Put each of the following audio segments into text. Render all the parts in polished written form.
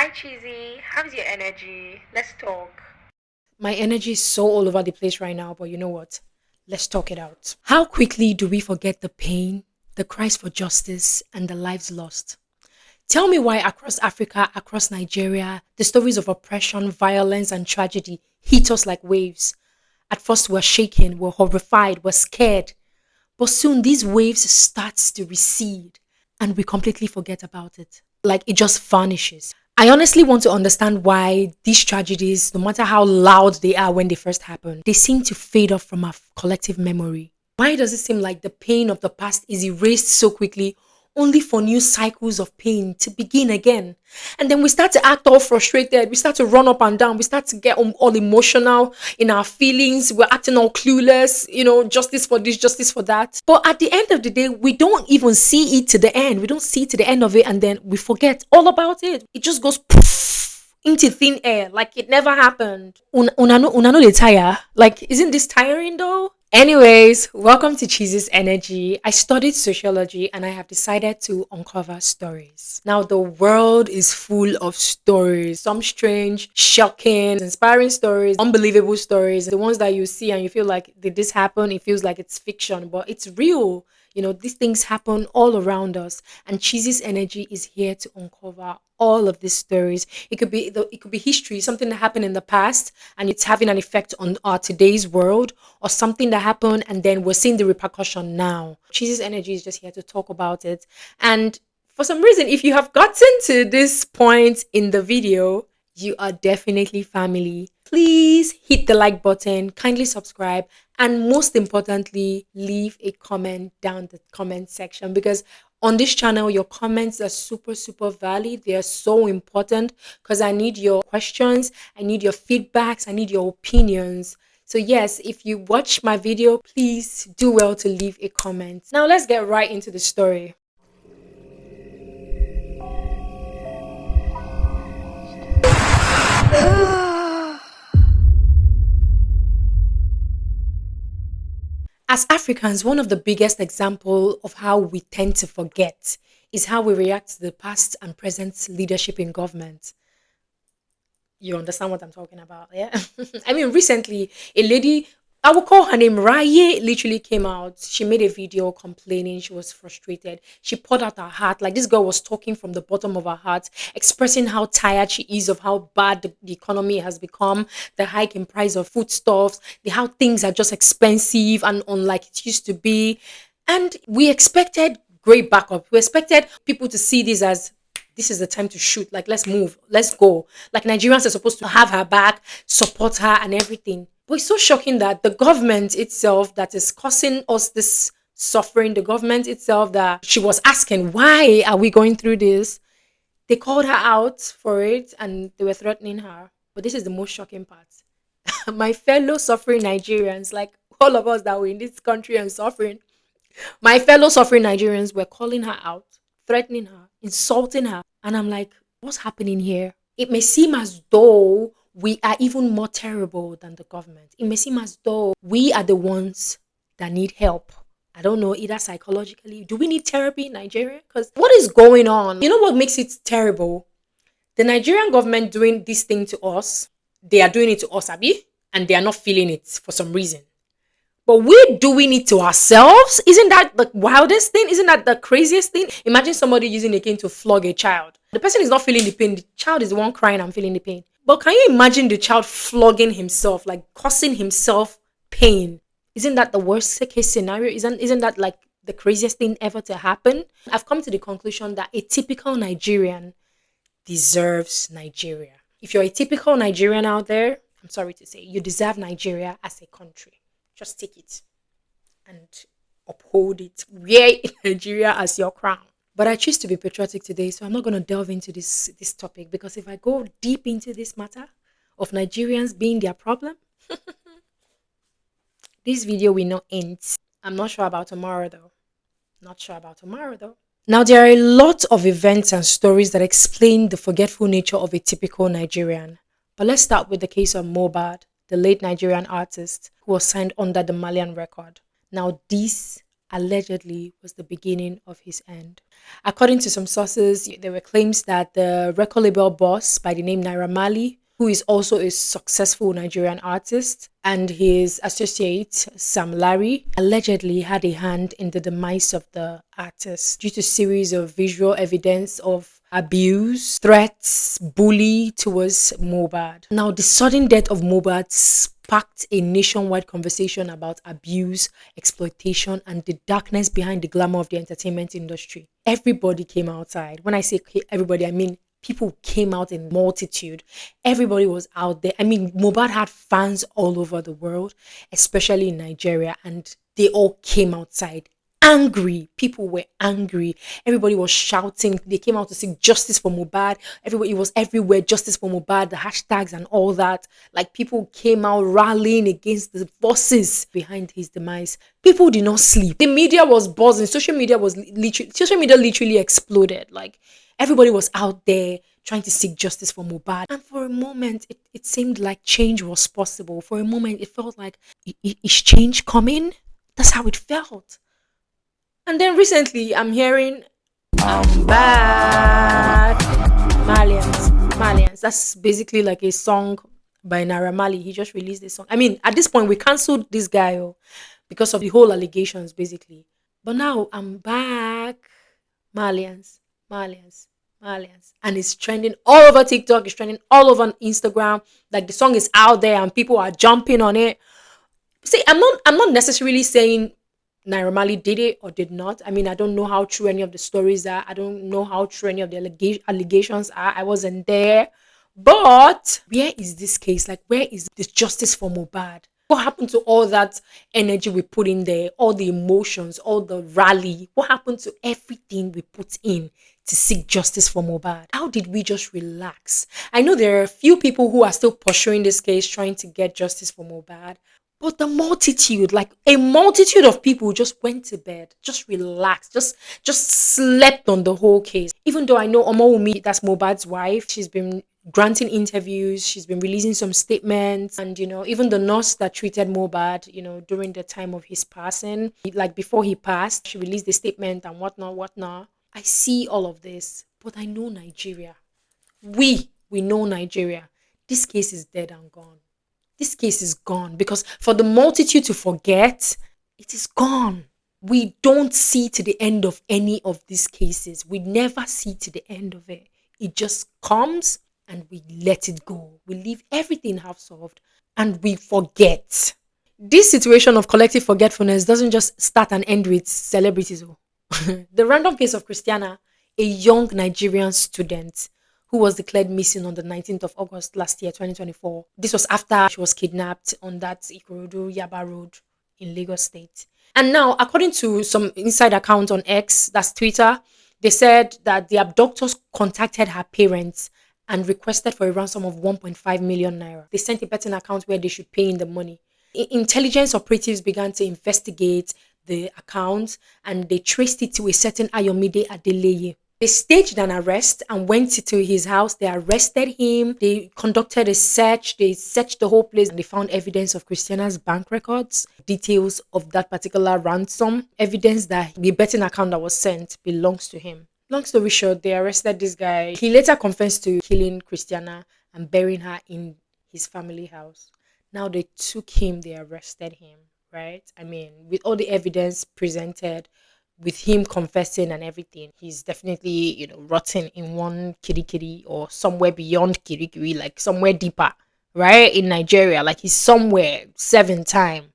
Hi, Cheesy. How's your energy? Let's talk. My energy is so all over the place right now, but you know what? Let's talk it out. How quickly do we forget the pain, the cries for justice, and the lives lost? Tell me why across Africa, across Nigeria, the stories of oppression, violence, and tragedy hit us like waves. At first, we're shaken, we're horrified, we're scared. But soon, these waves starts to recede and we completely forget about it. Like it just vanishes. I honestly want to understand why these tragedies, no matter how loud they are when they first happen, they seem to fade off from our collective memory. Why does it seem like the pain of the past is erased so quickly, only for new cycles of pain to begin again? And then we start to act all frustrated. We start to run up and down. We start to get all emotional in our feelings. We're acting all clueless, justice for this, justice for that. But at the end of the day, we don't even see it to the end. We don't see to the end of it. And then we forget all about it. It just goes poof into thin air like it never happened. Una no dey tire. Like, isn't this tiring though? Anyways, welcome to Cheese's Energy. I studied sociology and I have decided to uncover stories. Now, the world is full of stories. Some strange, shocking, inspiring stories, unbelievable stories. The ones that you see and you feel like, did this happen? It feels like it's fiction, but it's real. These things happen all around us, and Cheesy's Energy is here to uncover all of these stories. It could be history, something that happened in the past, and it's having an effect on our today's world, or something that happened and then we're seeing the repercussion now. Cheesy's Energy is just here to talk about it. And for some reason, if you have gotten to this point in the video, you are definitely family. Please hit the like button, kindly subscribe, and most importantly, leave a comment down the comment section, because on this channel, your comments are super, super valid. They are so important because I need your questions, I need your feedbacks, I need your opinions. So, yes, if you watch my video, please do well to leave a comment. Now, let's get right into the story. As Africans, one of the biggest example of how we tend to forget is how we react to the past and present leadership in government. You understand what I'm talking about, yeah? I mean, recently, a lady, I will call her name Raye, literally came out. She made a video complaining. She was frustrated. She poured out her heart. Like, this girl was talking from the bottom of her heart, expressing how tired she is of how bad the economy has become, the hike in price of foodstuffs, how things are just expensive and unlike it used to be. And we expected great backup. We expected people to see this as, this is the time to shoot. Like, let's move, let's go. Like, Nigerians are supposed to have her back, support her, and everything. But it's so shocking that the government itself that is causing us this suffering, the government itself that she was asking, why are we going through this? They called her out for it and they were threatening her. But this is the most shocking part. My fellow suffering Nigerians, like all of us that were in this country and suffering, my fellow suffering Nigerians were calling her out, threatening her, insulting her. And I'm like, what's happening here? It may seem as though we are even more terrible than the government. It may seem as though we are the ones that need help. I don't know, either psychologically. Do we need therapy in Nigeria? Because what is going on? You know what makes it terrible? The Nigerian government doing this thing to us, they are doing it to us, Abi, and they are not feeling it for some reason. But we're doing it to ourselves. Isn't that the wildest thing? Isn't that the craziest thing? Imagine somebody using a cane to flog a child. The person is not feeling the pain. The child is the one crying and feeling the pain. But can you imagine the child flogging himself, like causing himself pain? Isn't that the worst case scenario? Isn't that like the craziest thing ever to happen? I've come to the conclusion that a typical Nigerian deserves Nigeria. If you're a typical Nigerian out there, I'm sorry to say, you deserve Nigeria as a country. Just take it and uphold it. Wear Nigeria as your crown. But I choose to be patriotic today, so I'm not going to delve into this topic, because if I go deep into this matter of Nigerians being their problem, this video will not end. I'm not sure about tomorrow though. Not sure about tomorrow though. Now, there are a lot of events and stories that explain the forgetful nature of a typical Nigerian. But let's start with the case of Mohbad, the late Nigerian artist who was signed under the Malian record. Now, this allegedly was the beginning of his end. According to some sources, there were claims that the record label boss by the name Naira Marley, who is also a successful Nigerian artist, and his associate Sam Larry allegedly had a hand in the demise of the artist due to series of visual evidence of abuse, threats, bully towards Mohbad. Now, the sudden death of Mohbad sparked a nationwide conversation about abuse, exploitation, and the darkness behind the glamour of the entertainment industry. Everybody came outside. When I say everybody, I mean people came out in multitude. Everybody was out there. I mean, Mohbad had fans all over the world, especially in Nigeria, and they all came outside angry. People were angry. Everybody was shouting. They came out to seek justice for Mohbad. Everybody, it was everywhere, justice for Mohbad, the hashtags and all that. Like, people came out rallying against the forces behind his demise. People did not sleep. The media was buzzing. Social media literally exploded. Like, everybody was out there trying to seek justice for Mohbad. And for a moment, it seemed like change was possible. For a moment, it felt like, is change coming? That's how it felt. And then recently, I'm hearing, I'm back. Malians. That's basically like a song by Naira Mali. He just released this song. I mean, at this point, we cancelled this guy because of the whole allegations, basically. But now I'm back. Malians, Malians. And it's trending all over TikTok. It's trending all over Instagram. Like, the song is out there and people are jumping on it. See, I'm not necessarily saying Naira Marley did it or did not. I mean, I don't know how true any of the stories are. I don't know how true any of the allegations are. I wasn't there. But where is this case? Like, where is this justice for Mohbad? What happened to all that energy we put in there, all the emotions, all the rally? What happened to everything we put in to seek justice for Mohbad? How did we just relax? I know there are a few people who are still pursuing this case, trying to get justice for Mohbad. But the multitude, like a multitude of people just went to bed, just relaxed, just slept on the whole case. Even though I know Omowumi, that's Mohbad's wife, she's been granting interviews, she's been releasing some statements, and even the nurse that treated Mohbad, during the time of his passing, like before he passed, she released a statement and whatnot. I see all of this, but I know Nigeria. We know Nigeria. This case is dead and gone. This case is gone because for the multitude to forget, it is gone. We don't see to the end of any of these cases. We never see to the end of it. It just comes and we let it go. We leave everything half solved and we forget. This situation of collective forgetfulness doesn't just start and end with celebrities. The random case of Christianah, a young Nigerian student who was declared missing on the 19th of August last year, 2024. This was after she was kidnapped on that Ikorodu Yaba Road in Lagos State. And now, according to some inside accounts on X, that's Twitter, they said that the abductors contacted her parents and requested for a ransom of 1.5 million naira. They sent a betting account where they should pay in the money. Intelligence operatives began to investigate the account and they traced it to a certain Ayomide Adeleye. They staged an arrest and went to his house. They arrested him. They conducted a search. They searched the whole place and they found evidence of Christianah's bank records, details of that particular ransom, evidence that the betting account that was sent belongs to him. Long story short, they arrested this guy. He later confessed to killing Christianah and burying her in his family house. Now they took him, they arrested him, right? I mean, with all the evidence presented, with him confessing and everything, he's definitely, rotting in one kirikiri or somewhere beyond kirikiri, like somewhere deeper, right? In Nigeria, like he's somewhere 7 time.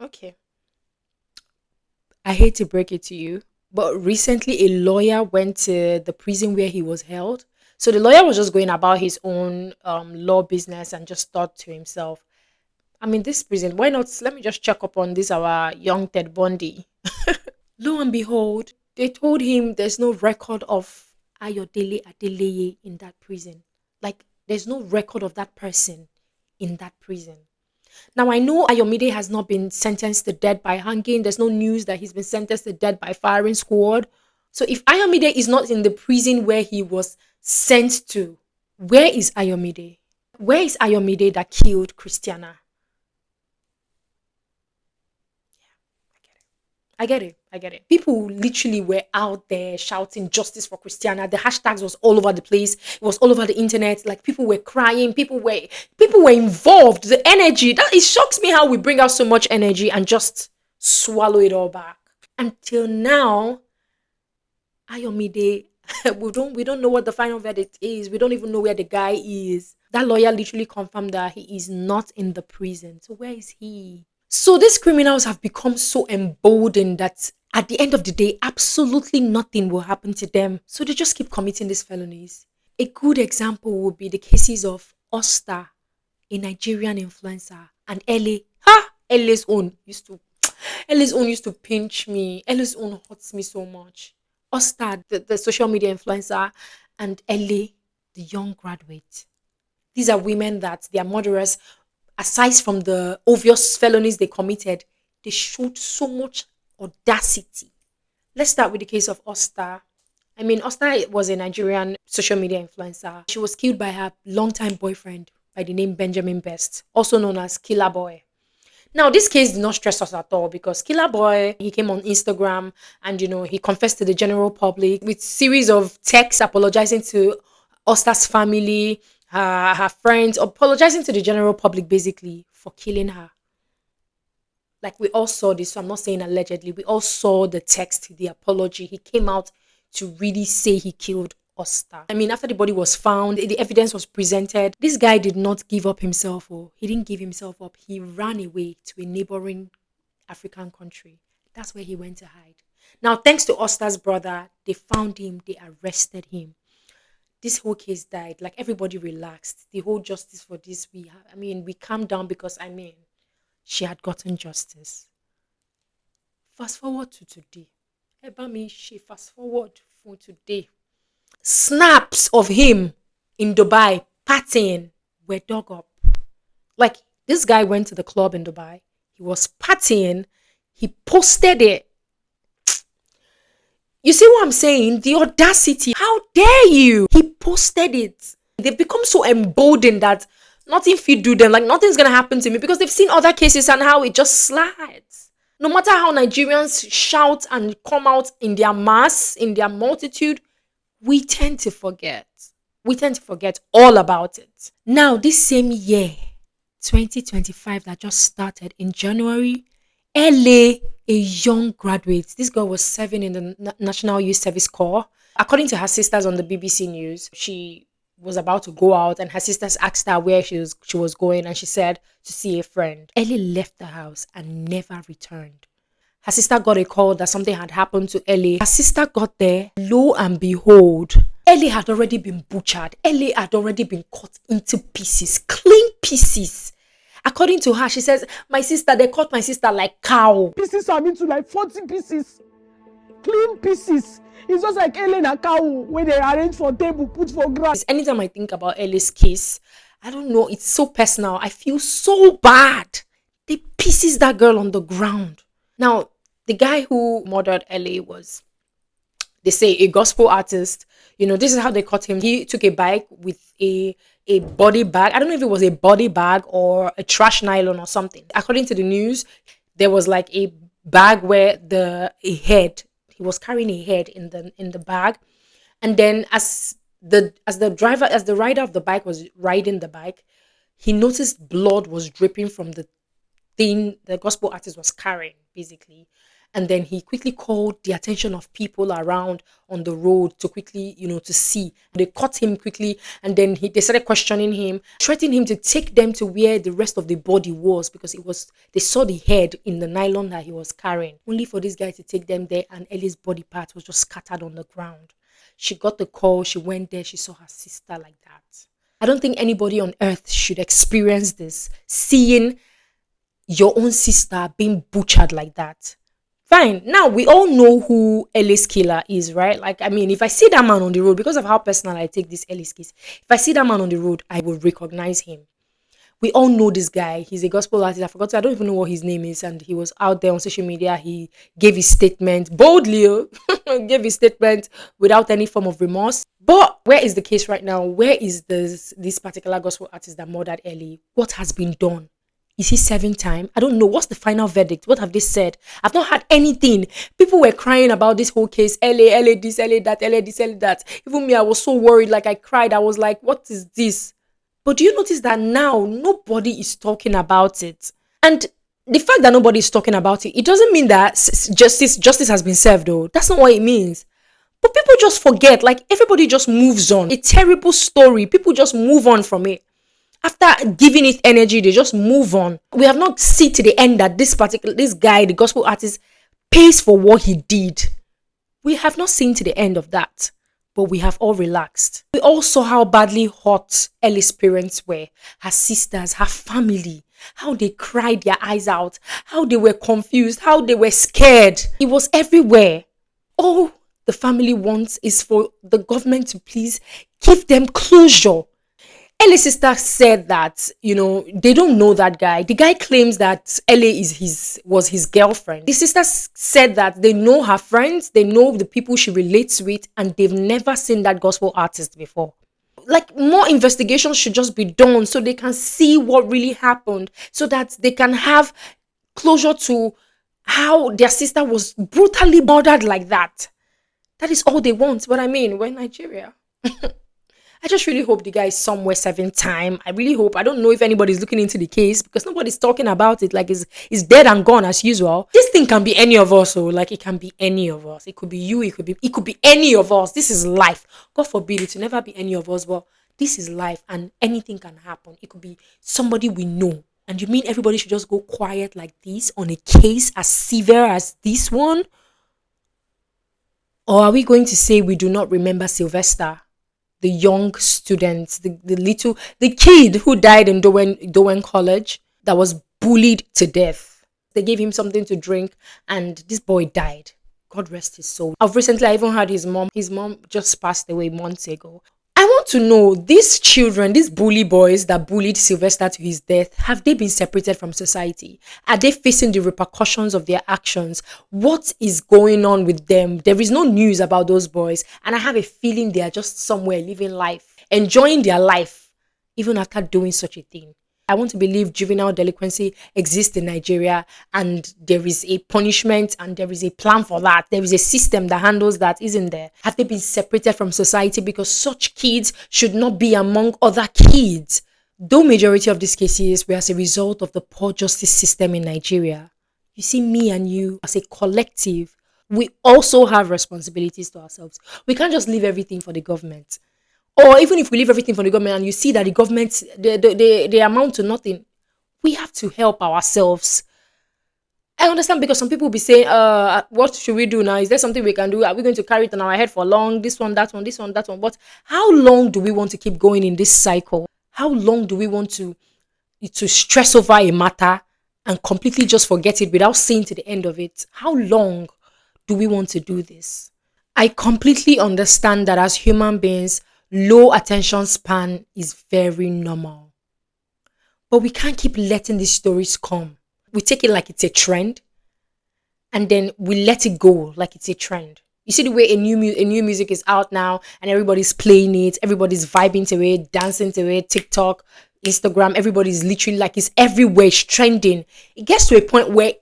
Okay. I hate to break it to you, but recently a lawyer went to the prison where he was held. So the lawyer was just going about his own law business and just thought to himself, I mean, this prison, why not? Let me just check up on this, our young Ted Bundy. Lo and behold, they told him there's no record of Ayodele Adeleye in that prison. Like, there's no record of that person in that prison. Now, I know Ayomide has not been sentenced to death by hanging. There's no news that he's been sentenced to death by firing squad. So if Ayomide is not in the prison where he was sent to, where is Ayomide? Where is Ayomide that killed Christianah? I get it. I get it. People literally were out there shouting justice for Christiana. The hashtags was all over the place. It was all over the internet. Like people were crying. People were involved. The energy that it shocks me how we bring out so much energy and just swallow it all back. Until now, Ayomide, we don't know what the final verdict is. We don't even know where the guy is. That lawyer literally confirmed that he is not in the prison. So where is he? So these criminals have become so emboldened that at the end of the day, absolutely nothing will happen to them. So they just keep committing these felonies. A good example would be the cases of Austa, a Nigerian influencer, and Elle. Ha! Elle's own used to pinch me. Elle's own hurts me so much. Austa, the social media influencer, and Elle, the young graduate. These are women that they are murderers. Aside from the obvious felonies they committed, they showed so much audacity. Let's start with the case of Austa. I mean, Austa was a Nigerian social media influencer. She was killed by her longtime boyfriend by the name Benjamin Best, also known as Killer Boy. Now, this case did not stress us at all because Killer Boy, he came on Instagram and, he confessed to the general public with series of texts apologizing to Osta's family, her friends, apologizing to the general public basically for killing her. Like we all saw this, so I'm not saying allegedly. We all saw the text, the apology. He came out to really say he killed Osta. I mean, after the body was found, the evidence was presented. This guy did not give up himself, or he didn't give himself up. He ran away to a neighboring African country. That's where he went to hide. Now, thanks to Osta's brother, they found him, they arrested him. This whole case died. Like everybody relaxed. The whole justice for this, we calmed down because she had gotten justice. Fast forward to today. Ebami, she fast forward for today. Snaps of him in Dubai partying were dug up. Like this guy went to the club in Dubai. He was partying. He posted it. You see what I'm saying? The audacity. How dare you? He posted it. They've become so emboldened that nothing fit do them. Like nothing's gonna happen to me because they've seen other cases and how it just slides. No matter how Nigerians shout and come out in their mass, in their multitude, we tend to forget. We tend to forget all about it. Now, this same year, 2025 that just started in January, Elle, a young graduate, this girl was serving in the National Youth Service Corps. According to her sisters on the BBC News, she was about to go out and her sisters asked her where she was going and she said to see a friend. Elle left the house and never returned. Her sister got a call that something had happened to Elle. Her sister got there. Lo and behold, Elle had already been butchered. Elle had already been cut into pieces, clean pieces. According to her, she says, they cut my sister like cow. Pieces are into like 40 pieces. Clean pieces. It's just like Elle and a cow where they arrange for table, put for grass. Anytime I think about Elle's case, I don't know, it's so personal. I feel so bad. They pieces that girl on the ground. Now, the guy who murdered Elle was, they say, a gospel artist. This is how they caught him. He took a bike with a body bag. I don't know if it was a body bag or a trash nylon or something. According to the news, there was like a bag where he was carrying a head in the bag. And then as the rider of the bike was riding the bike, he noticed blood was dripping from the thing the gospel artist was carrying, basically. And then he quickly called the attention of people around on the road to quickly, to see. They caught him quickly and then they started questioning him, threatening him to take them to where the rest of the body was because they saw the head in the nylon that he was carrying. Only for this guy to take them there and Ellie's body part was just scattered on the ground. She got the call, she went there, she saw her sister like that. I don't think anybody on earth should experience this, seeing your own sister being butchered like that. Fine. Now, we all know who Ellis killer is, right? If I see that man on the road, because of how personal I take this Ellis case, if I see that man on the road, I will recognize him. We all know this guy. He's a gospel artist. I don't even know what his name is. And he was out there on social media. He gave his statement boldly, gave his statement without any form of remorse. But where is the case right now? Where is this particular gospel artist that murdered Ellie? What has been done? Is he serving time? I don't know. What's the final verdict? What have they said? I've not had anything. People were crying about this whole case. LA this, LA that, LA this, LA that. Even me, I was so worried. Like, I cried. I was like, what is this? But do you notice that now nobody is talking about it? And the fact that nobody is talking about it, it doesn't mean that justice has been served, though. That's not what it means. But people just forget. Like, everybody just moves on. A terrible story. People just move on from it. After giving it energy, they just move on. We have not seen to the end that this guy, the gospel artist, pays for what he did. We have not seen to the end of that, but we have all relaxed. We all saw how badly hurt Elle's parents were, her sisters, her family, how they cried their eyes out, how they were confused, how they were scared. It was everywhere. All the family wants is for the government to please give them closure. Elle's sister said that, they don't know that guy. The guy claims that Elle was his girlfriend. The sister said that they know her friends, they know the people she relates with, and they've never seen that gospel artist before. Like, more investigations should just be done so they can see what really happened, so that they can have closure to how their sister was brutally murdered like that. That is all they want. But I mean, we're in Nigeria. I just really hope the guy is somewhere serving time. I really hope. I don't know if anybody's looking into the case because nobody's talking about it. Like, it's dead and gone as usual. This thing can be any of us. So, like, it can be any of us. It could be you. It could be any of us. This is life. God forbid it will never be any of us. But this is life, and anything can happen. It could be somebody we know. And you mean everybody should just go quiet like this on a case as severe as this one? Or are we going to say we do not remember Sylvester? The young student, the kid who died in Dowen College that was bullied to death. They gave him something to drink and this boy died. God rest his soul. I even heard his mom just passed away months ago. I want to know, these children, these bully boys that bullied Sylvester to his death, have they been separated from society? Are they facing the repercussions of their actions? What is going on with them? There is no news about those boys, and I have a feeling they are just somewhere living life, enjoying their life, even after doing such a thing. I want to believe juvenile delinquency exists in Nigeria, and there is a punishment and there is a plan for that. There is a system that handles that, isn't there? Have they been separated from society because such kids should not be among other kids? Though majority of these cases were as a result of the poor justice system in Nigeria, you see, me and you as a collective, we also have responsibilities to ourselves. We can't just leave everything for the government. Or even if we leave everything for the government and you see that the government, they amount to nothing, we have to help ourselves. I understand, because some people will be saying, what should we do now? Is there something we can do? Are we going to carry it on our head for long? This one, that one, this one, that one. But how long do we want to keep going in this cycle? How long do we want to stress over a matter and completely just forget it without seeing to the end of it? How long do we want to do this? I completely understand that as human beings, low attention span is very normal. But we can't keep letting these stories come. We take it like it's a trend, and then we let it go like it's a trend. You see the way a new music is out now, and everybody's playing it, everybody's vibing to it, dancing to it, TikTok, Instagram, everybody's literally like, it's everywhere, it's trending. It gets to a point where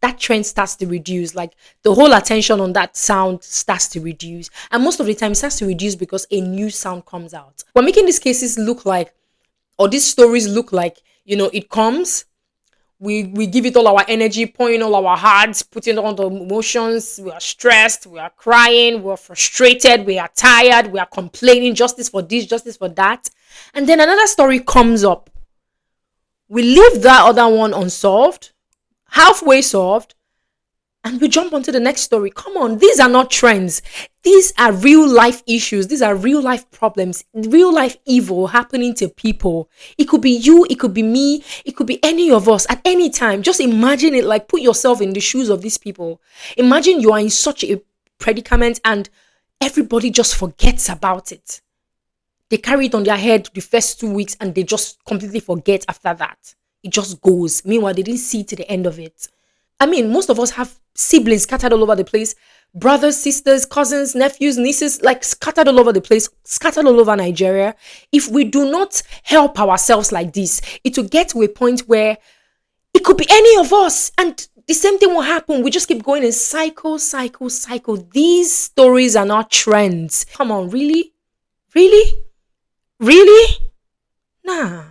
that trend starts to reduce. Like, the whole attention on that sound starts to reduce. And most of the time it starts to reduce because a new sound comes out. We're making these cases look like, or these stories look like, it comes, we give it all our energy, pouring all our hearts, putting all the emotions, we are stressed, we are crying, we are frustrated, we are tired, we are complaining, justice for this, justice for that. And then another story comes up. We leave that other one unsolved, halfway solved, and we jump onto the next story. Come on, these are not trends. These are real life issues. These are real life problems, real life evil happening to people. It could be you, it could be me, it could be any of us at any time. Just imagine it, like, put yourself in the shoes of these people. Imagine you are in such a predicament and everybody just forgets about it. They carry it on their head the first 2 weeks and they just completely forget after that. It just goes. Meanwhile, they didn't see to the end of it. I mean, most of us have siblings scattered all over the place. Brothers, sisters, cousins, nephews, nieces, like scattered all over the place, scattered all over Nigeria. If we do not help ourselves like this, it will get to a point where It could be any of us. And the same thing will happen. We just keep going in cycle, cycle, cycle. These stories are not trends. Come on, really? Really? Really? Nah.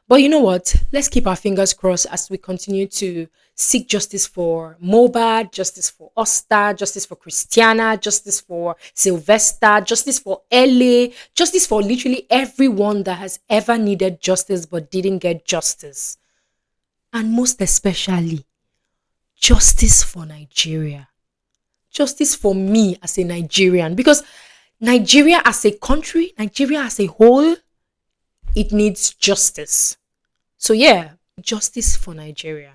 But you know what? Let's keep our fingers crossed as we continue to seek justice for Mohbad, justice for Austa, justice for Christianah, justice for Sylvester, justice for Elle, justice for literally everyone that has ever needed justice but didn't get justice. And most especially, justice for Nigeria. Justice for me as a Nigerian. Because Nigeria as a country, Nigeria as a whole, it needs justice. So yeah, justice for Nigeria.